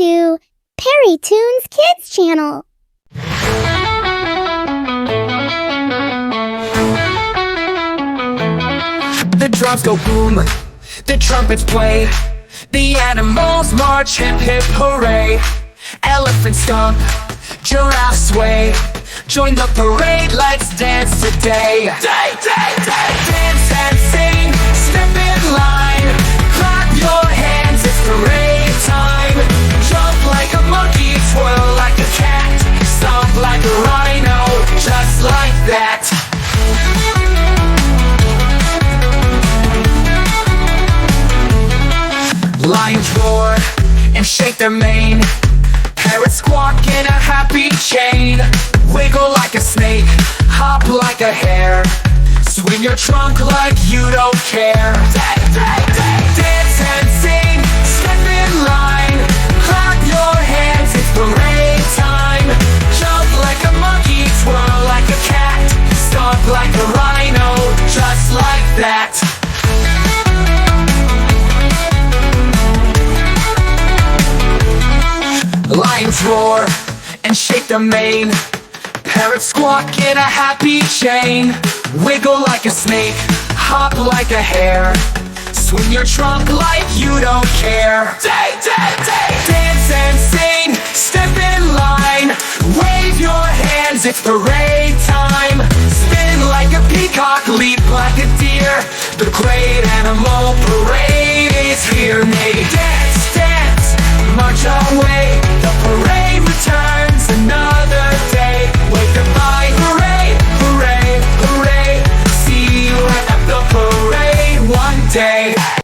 to Peri Toons Kids channel. The drums go boom, the trumpets play, the animals march, hip hip hooray. Elephants stomp, giraffes sway, join the parade, let's dance today. Dance and sing, step in line, clap your hands, it's parade time. Jump like a monkey, twirl like a cat, stomp like a rhino, just like that. Lions roar and shake their mane, parrots squawk in a happy chain. Wiggle like a snake, hop like a hare, swing your trunk like you don't care. Dance and sing, step in line, clap your hands, it's parade time. Jump like a monkey, twirl like a cat, stomp like a rhino, just like that. Lions roar and shake their mane, parrots squawk in a happy chain. Wiggle like a snake, hop like a hare, swing your trunk like you don't care. Dance and sing, step in line, wave your hands, it's parade time. Spin like a peacock, leap like a deer, the great animal parade is here. Nay, dance, dance, march away, the parade returns another day. Wave goodbye, hooray, hooray, hooray, see you at the parade one day.